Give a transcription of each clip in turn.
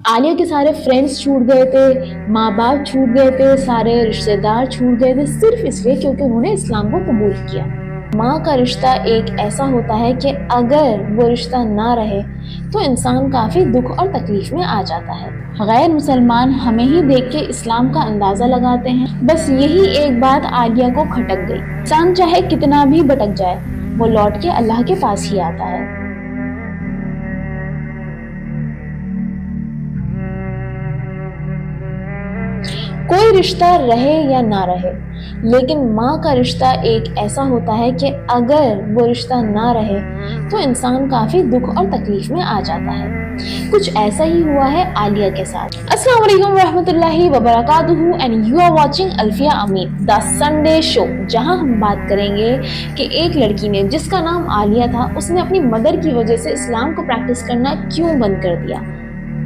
आलिया के सारे फ्रेंड्स छूट गए थे, माँ बाप छूट गए थे, सारे रिश्तेदार छूट गए थे, सिर्फ इसलिए क्योंकि उन्होंने इस्लाम को कबूल किया। माँ का रिश्ता एक ऐसा होता है कि अगर वो रिश्ता ना रहे तो इंसान काफ़ी दुख और तकलीफ में आ जाता है। गैर मुसलमान हमें ही देख के इस्लाम का अंदाज़ा लगाते हैं। बस यही एक बात आलिया को खटक गई। इंसान चाहे कितना भी भटक जाए, वो लौट के अल्लाह के पास ही आता है। कोई रिश्ता रहे या ना रहे, लेकिन माँ का रिश्ता एक ऐसा होता है कि अगर वो रिश्ता ना रहे तो इंसान काफ़ी दुख और तकलीफ में आ जाता है। कुछ ऐसा ही हुआ है आलिया के साथ। अस्सलाम वालेकुम रहमतुल्लाहि व बरकातुहू and you are watching Alfiya Amin the Sunday show, जहां हम बात करेंगे कि एक लड़की ने जिसका नाम आलिया था, उसने अपनी मदर की वजह से इस्लाम को प्रैक्टिस करना क्यों बंद कर दिया।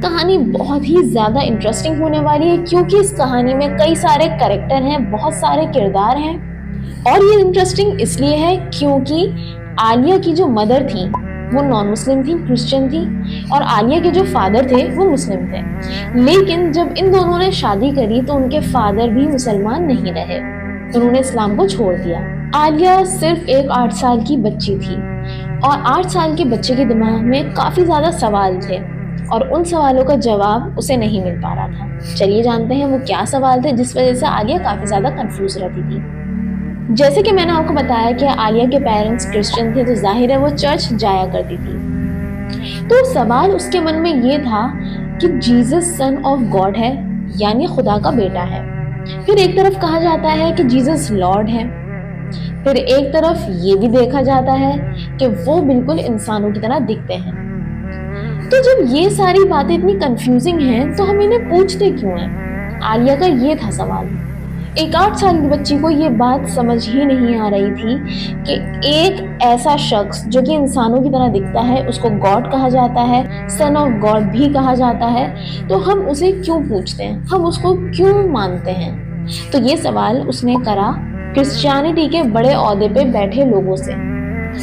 कहानी बहुत ही ज़्यादा इंटरेस्टिंग होने वाली है क्योंकि इस कहानी में कई सारे कैरेक्टर हैं, बहुत सारे किरदार हैं। और ये इंटरेस्टिंग इसलिए है क्योंकि आलिया की जो मदर थी वो नॉन मुस्लिम थी, क्रिश्चियन थी, और आलिया के जो फादर थे वो मुस्लिम थे। लेकिन जब इन दोनों ने शादी करी तो उनके फादर भी मुसलमान नहीं रहे, उन्होंने इस्लाम को छोड़ दिया। आलिया सिर्फ एक 8 साल की बच्ची थी और 8 साल के बच्चे के दिमाग में काफ़ी ज़्यादा सवाल थे और उन सवालों का जवाब उसे नहीं मिल पा रहा था। चलिए जानते हैं वो क्या सवाल थे जिस वजह से आलिया काफ़ी ज़्यादा कंफ्यूज रहती थी। जैसे कि मैंने आपको बताया कि आलिया के पेरेंट्स क्रिश्चियन थे, तो जाहिर है वो चर्च जाया करती थी। तो सवाल उसके मन में ये था कि जीसस सन ऑफ गॉड है, यानी खुदा का बेटा है। फिर एक तरफ कहा जाता है कि जीसस लॉर्ड है, फिर एक तरफ ये भी देखा जाता है कि वो बिल्कुल इंसानों की तरह दिखते हैं। तो जब ये सारी बातें इतनी कंफ्यूजिंग हैं तो हम इन्हें पूछते क्यों हैं? आलिया का ये था सवाल। एक 8 साल की बच्ची को ये बात समझ ही नहीं आ रही थी कि एक ऐसा शख्स जो कि इंसानों की तरह दिखता है, उसको गॉड कहा जाता है, सन ऑफ गॉड भी कहा जाता है, तो हम उसे क्यों पूछते हैं, हम उसको क्यों मानते हैं? तो ये सवाल उसने करा क्रिश्चियनिटी के बड़े ओहदे पे बैठे लोगों से,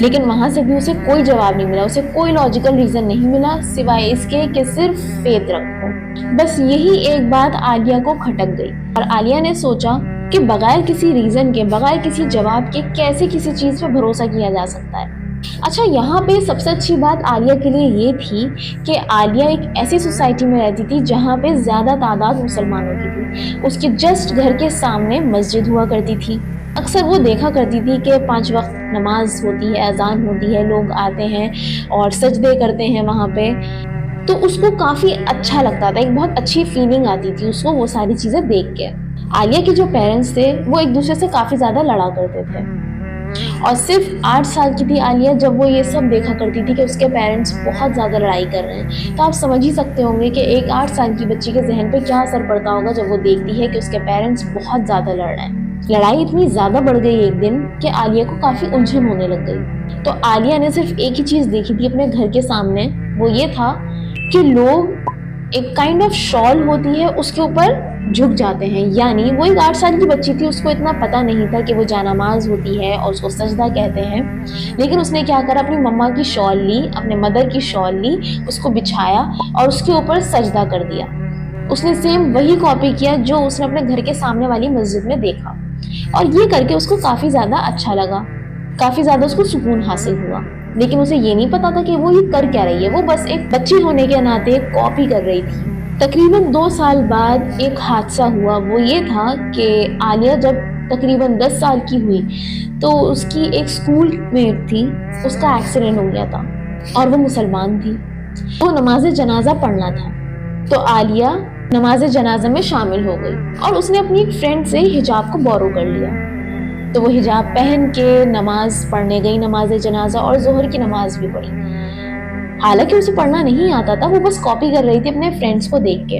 लेकिन वहां से भी उसे कोई जवाब नहीं मिला, उसे कोई लॉजिकल रीजन नहीं मिला सिवाय इसके कि सिर्फ फेथ रखो। बस यही एक बात आलिया को खटक गई और आलिया ने सोचा कि बगैर किसी रीजन के, बगैर किसी जवाब के कैसे किसी चीज पे भरोसा किया जा सकता है। अच्छा, यहाँ पे सबसे अच्छी बात आलिया के लिए ये थी कि आलिया एक ऐसी सोसाइटी में रहती थी जहाँ पे ज्यादा तादाद मुसलमानों की थी। उसके जस्ट घर के सामने मस्जिद हुआ करती थी। अक्सर वो देखा करती थी कि 5 वक्त नमाज होती है, अजान होती है, लोग आते हैं और सजदे करते हैं वहाँ पे। तो उसको काफ़ी अच्छा लगता था, एक बहुत अच्छी फीलिंग आती थी उसको वो सारी चीज़ें देख के। आलिया के जो पेरेंट्स थे वो एक दूसरे से काफ़ी ज़्यादा लड़ा करते थे और सिर्फ 8 साल की थी आलिया जब वो ये सब देखा करती थी कि उसके पेरेंट्स बहुत ज़्यादा लड़ाई कर रहे हैं। तो आप समझ ही सकते होंगे कि एक 8 साल की बच्ची के जहन पे क्या असर पड़ता होगा जब वो देखती है कि उसके पेरेंट्स बहुत ज़्यादा लड़ रहे हैं। लड़ाई इतनी ज़्यादा बढ़ गई एक दिन कि आलिया को काफ़ी उलझन होने लग गई। तो आलिया ने सिर्फ एक ही चीज़ देखी थी अपने घर के सामने, वो ये था कि लोग एक काइंड ऑफ शॉल होती है उसके ऊपर झुक जाते हैं। यानी वो एक 8 साल की बच्ची थी, उसको इतना पता नहीं था कि वो जानामाज होती है और उसको सजदा कहते हैं, लेकिन उसने क्या करा, अपनी मम्मा की शॉल ली, अपने मदर की शॉल ली, उसको बिछाया और उसके ऊपर सजदा कर दिया। उसने सेम वही कॉपी किया जो उसने अपने घर के सामने वाली मस्जिद में देखा और ये करके उसको काफ़ी ज़्यादा अच्छा लगा, काफ़ी ज़्यादा उसको सुकून हासिल हुआ। लेकिन उसे ये नहीं पता था कि वो ये कर क्या रही है, वो बस एक बच्ची होने के नाते कॉपी कर रही थी। तकरीबन 2 साल बाद एक हादसा हुआ। वो ये था कि आलिया जब तकरीबन 10 साल की हुई तो उसकी एक स्कूल मेट थी, उसका एक्सीडेंट हो गया था और वो मुसलमान थी। वो नमाज जनाजा पढ़ना था तो आलिया नमाज जनाजा में शामिल हो गई और उसने अपनी एक फ्रेंड से हिजाब को बोरो कर लिया। तो वो हिजाब पहन के नमाज पढ़ने गई, नमाज जनाजा, और जोहर की नमाज भी पढ़ी। हालांकि उसे पढ़ना नहीं आता था, वो बस कॉपी कर रही थी अपने फ्रेंड्स को देख के।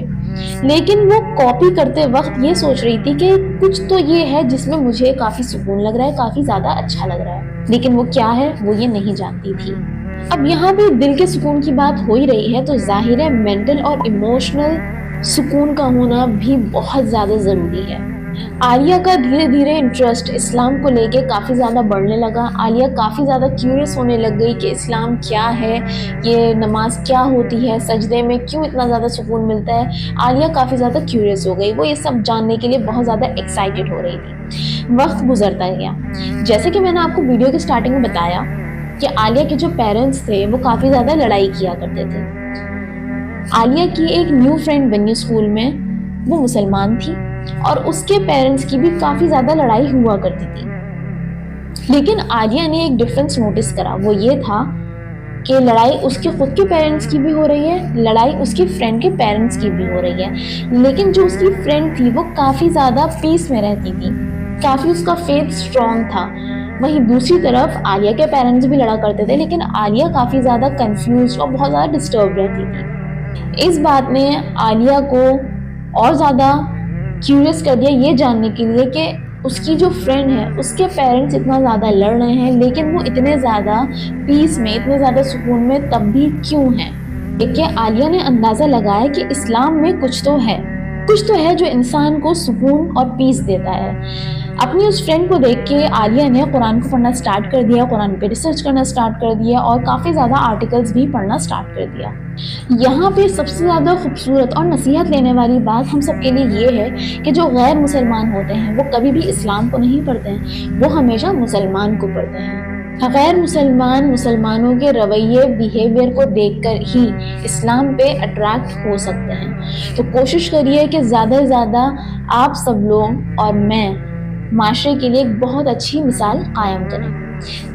लेकिन वो कॉपी करते वक्त ये सोच रही थी कि कुछ तो ये है जिसमें मुझे काफ़ी सुकून लग रहा है, काफ़ी ज़्यादा अच्छा लग रहा है, लेकिन वो क्या है वो ये नहीं जानती थी। अब यहाँ पे दिल के सुकून की बात हो ही रही है तो जाहिर है मेंटल और इमोशनल सुकून का होना भी बहुत ज़्यादा ज़रूरी है। आलिया का धीरे धीरे इंटरेस्ट इस्लाम को लेके काफ़ी ज़्यादा बढ़ने लगा। आलिया काफ़ी ज़्यादा क्यूरियस होने लग गई कि इस्लाम क्या है, ये नमाज क्या होती है, सजदे में क्यों इतना ज़्यादा सुकून मिलता है। आलिया काफ़ी ज़्यादा क्यूरियस हो गई, वो ये सब जानने के लिए बहुत ज़्यादा एक्साइटेड हो रही थी। वक्त गुजरता गया। जैसे कि मैंने आपको वीडियो की स्टार्टिंग में बताया कि आलिया के जो पेरेंट्स थे वो काफ़ी ज़्यादा लड़ाई किया करते थे। आलिया की एक न्यू फ्रेंड बनी स्कूल में, वो मुसलमान थी और उसके पेरेंट्स की भी काफ़ी ज़्यादा लड़ाई हुआ करती थी। लेकिन आलिया ने एक डिफरेंस नोटिस करा, वो ये था कि लड़ाई उसके खुद के पेरेंट्स की भी हो रही है, लड़ाई उसकी फ्रेंड के पेरेंट्स की भी हो रही है। लेकिन जो उसकी फ्रेंड थी वो काफ़ी ज़्यादा पीस में रहती थी, काफ़ी उसका फेथ स्ट्रॉन्ग था। वहीं दूसरी तरफ आलिया के पेरेंट्स भी लड़ा करते थे, लेकिन आलिया काफ़ी ज़्यादा कंफ्यूज और बहुत ज़्यादा डिस्टर्ब रहती थी। इस बात ने आलिया को और ज़्यादा क्यूरियस कर दिया ये जानने के लिए कि उसकी जो फ्रेंड है उसके पेरेंट्स इतना ज़्यादा लड़ रहे हैं लेकिन वो इतने ज़्यादा पीस में, इतने ज़्यादा सुकून में तब भी क्यों हैं। देखिए, आलिया ने अंदाज़ा लगाया कि इस्लाम में कुछ तो है जो इंसान को सुकून और पीस देता है। अपनी उस फ्रेंड को देख के आलिया ने कुरान को पढ़ना स्टार्ट कर दिया, कुरान पे रिसर्च करना स्टार्ट कर दिया और काफ़ी ज़्यादा आर्टिकल्स भी पढ़ना स्टार्ट कर दिया। यहाँ पे सबसे ज़्यादा खूबसूरत और नसीहत लेने वाली बात हम सबके लिए ये है कि जो गैर मुसलमान होते हैं वो कभी भी इस्लाम को नहीं पढ़ते हैं, वो हमेशा मुसलमान को पढ़ते हैं। गैर मुसलमान मुसलमानों के रवैये, बिहेवियर को देखकर ही इस्लाम पे अट्रैक्ट हो सकते हैं। तो कोशिश करिए कि ज़्यादा से ज़्यादा आप सब लोग और मैं माशरे के लिए एक बहुत अच्छी मिसाल कायम करें,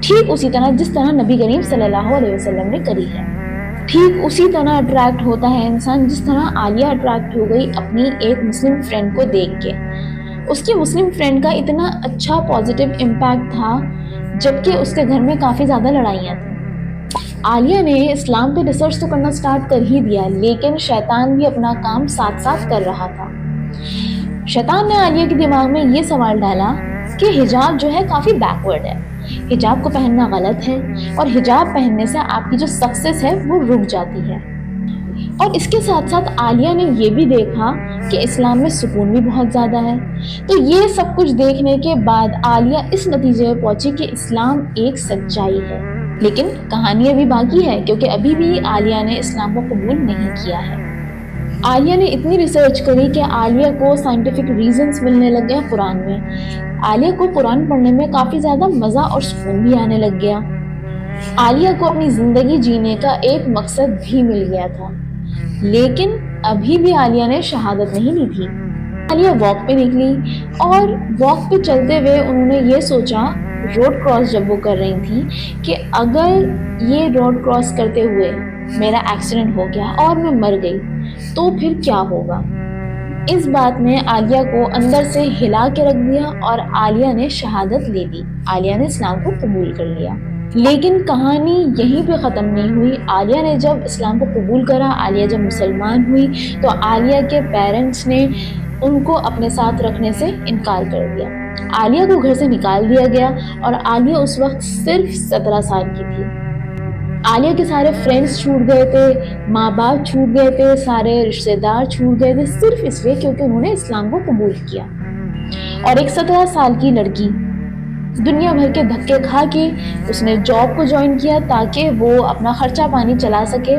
ठीक उसी तरह जिस तरह नबी करीम सल्लल्लाहु अलैहि वसल्लम ने करी है। ठीक उसी तरह अट्रैक्ट होता है इंसान जिस तरह आलिया अट्रैक्ट हो गई अपनी एक मुस्लिम फ्रेंड को देख के। उसकी मुस्लिम फ्रेंड का इतना अच्छा पॉजिटिव इम्पैक्ट था जबकि उसके घर में काफ़ी ज़्यादा लड़ाइयाँ थी। आलिया ने इस्लाम पे रिसर्च तो करना स्टार्ट कर ही दिया, लेकिन शैतान भी अपना काम साथ साथ कर रहा था। शैतान ने आलिया के दिमाग में ये सवाल डाला कि हिजाब जो है काफ़ी बैकवर्ड है, हिजाब को पहनना गलत है और हिजाब पहनने से आपकी जो सक्सेस है वो रुक जाती है। और इसके साथ साथ आलिया ने ये भी देखा कि इस्लाम में सुकून भी बहुत ज़्यादा है। तो ये सब कुछ देखने के बाद आलिया इस नतीजे पर पहुंची कि इस्लाम एक सच्चाई है। लेकिन कहानी अभी बाकी है, क्योंकि अभी भी आलिया ने इस्लाम को कबूल नहीं किया है। आलिया ने इतनी रिसर्च करी कि आलिया को साइंटिफिक रीजंस मिलने लग गए कुरान में। आलिया को कुरान पढ़ने में काफ़ी ज़्यादा मज़ा और सुकून भी आने लग गया। आलिया को अपनी ज़िंदगी जीने का एक मकसद भी मिल गया था। लेकिन अभी भी आलिया ने शहादत नहीं ली थी। आलिया वॉक पे निकली और वॉक पे चलते हुए उन्होंने ये सोचा, रोड क्रॉस जब वो कर रही थी, कि अगर ये रोड क्रॉस करते हुए मेरा एक्सीडेंट हो गया और मैं मर गई तो फिर क्या होगा। इस बात ने आलिया को अंदर से हिला के रख दिया और आलिया ने शहादत ले ली। आलिया ने इस्लाम को कबूल कर लिया। लेकिन कहानी यहीं पे ख़त्म नहीं हुई। आलिया ने जब इस्लाम को कबूल करा, आलिया जब मुसलमान हुई, तो आलिया के पेरेंट्स ने उनको अपने साथ रखने से इनकार कर दिया। आलिया को घर से निकाल दिया गया और आलिया उस वक्त सिर्फ 17 साल की थी। आलिया के सारे फ्रेंड्स छूट गए थे, माँ बाप छूट गए थे, सारे रिश्तेदार छूट गए थे, सिर्फ इसलिए क्योंकि उन्होंने इस्लाम को कबूल किया। और एक 17 साल की लड़की दुनिया भर के धक्के खा के उसने जॉब को ज्वाइन किया ताकि वो अपना खर्चा पानी चला सके।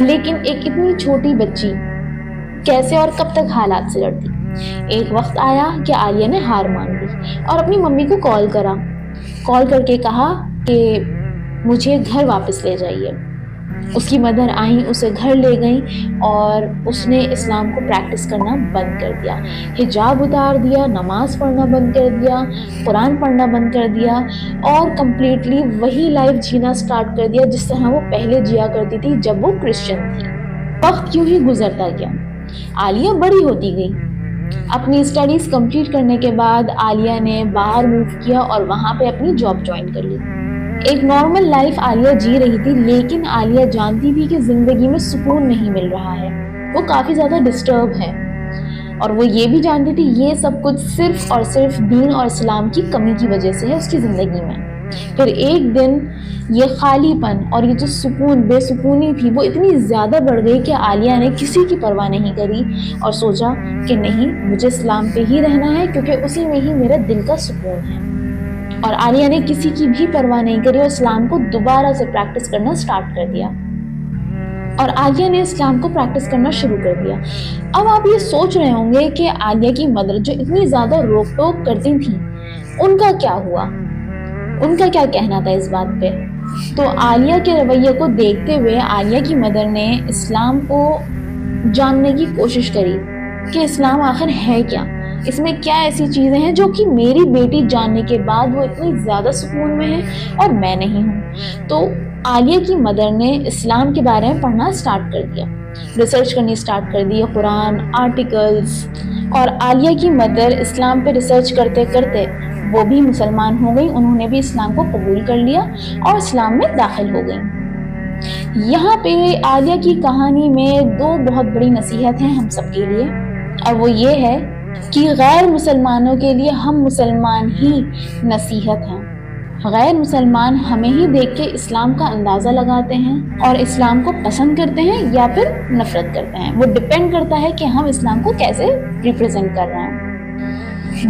लेकिन एक इतनी छोटी बच्ची कैसे और कब तक हालात से लड़ती। एक वक्त आया कि आलिया ने हार मान ली और अपनी मम्मी को कॉल करके कहा कि मुझे घर वापस ले जाइए। उसकी मदर आई, उसे घर ले गई और उसने इस्लाम को प्रैक्टिस करना बंद कर दिया। हिजाब उतार दिया, नमाज पढ़ना बंद कर दिया, कुरान पढ़ना बंद कर दिया और कम्प्लीटली वही लाइफ जीना स्टार्ट कर दिया जिस तरह वो पहले जिया करती थी जब वो क्रिश्चियन थी। वक्त यूं ही गुजरता गया, आलिया बड़ी होती गई। अपनी स्टडीज़ कंप्लीट करने के बाद आलिया ने बाहर मूव किया और वहाँ पे अपनी जॉब ज्वाइन कर ली। एक नॉर्मल लाइफ आलिया जी रही थी, लेकिन आलिया जानती थी कि ज़िंदगी में सुकून नहीं मिल रहा है, वो काफ़ी ज़्यादा डिस्टर्ब है। और वो ये भी जानती थी ये सब कुछ सिर्फ और सिर्फ दीन और इस्लाम की कमी की वजह से है उसकी ज़िंदगी में। फिर एक दिन ये खालीपन और ये जो सुकून बेसुकूनी थी वो इतनी ज़्यादा बढ़ गई कि आलिया ने किसी की परवाह नहीं करी और सोचा कि नहीं, मुझे इस्लाम पे ही रहना है क्योंकि उसी में ही मेरा दिल का सुकून है। और आलिया ने किसी की भी परवाह नहीं करी और इस्लाम को दोबारा से प्रैक्टिस करना स्टार्ट कर दिया। और आलिया ने इस्लाम को प्रैक्टिस करना शुरू कर दिया। अब आप ये सोच रहे होंगे कि आलिया की मदर जो इतनी ज़्यादा रोक टोक करती थी, उनका क्या हुआ, उनका क्या कहना था इस बात पे। तो आलिया के रवैये को देखते हुए आलिया की मदर ने इस्लाम को जानने की कोशिश करी कि इस्लाम आखिर है क्या, इसमें क्या ऐसी चीज़ें हैं जो कि मेरी बेटी जानने के बाद वो इतनी ज़्यादा सुकून में है और मैं नहीं हूँ। तो आलिया की मदर ने इस्लाम के बारे में पढ़ना स्टार्ट कर दिया, रिसर्च करनी स्टार्ट कर दी, कुरान, आर्टिकल्स। और आलिया की मदर इस्लाम पे रिसर्च करते करते वो भी मुसलमान हो गई, उन्होंने भी इस्लाम को कबूल कर लिया और इस्लाम में दाखिल हो गई। यहाँ पे आलिया की कहानी में दो बहुत बड़ी नसीहत हैं हम सबके लिए, और वो ये है कि गैर मुसलमानों के लिए हम मुसलमान ही नसीहत हैं। गैर मुसलमान हमें ही देख के इस्लाम का अंदाज़ा लगाते हैं और इस्लाम को पसंद करते हैं या फिर नफरत करते हैं। वो डिपेंड करता है कि हम इस्लाम को कैसे रिप्रेजेंट कर रहे हैं।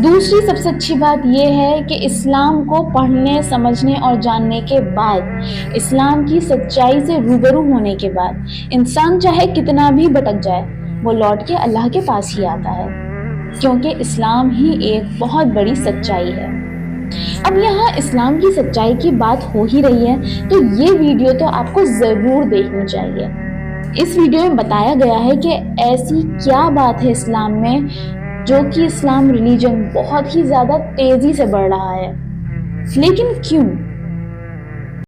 दूसरी सबसे अच्छी बात यह है कि इस्लाम को पढ़ने, समझने और जानने के बाद, इस्लाम की सच्चाई से रूबरू होने के बाद इंसान चाहे कितना भी भटक जाए, वो लौट के अल्लाह के पास ही आता है, क्योंकि इस्लाम ही एक बहुत बड़ी सच्चाई है। अब यहाँ इस्लाम की सच्चाई की बात हो ही रही है तो ये वीडियो तो आपको ज़रूर देखनी चाहिए। इस वीडियो में बताया गया है कि ऐसी क्या बात है इस्लाम में जो कि इस्लाम रिलीजन बहुत ही ज़्यादा तेज़ी से बढ़ रहा है। लेकिन क्यों?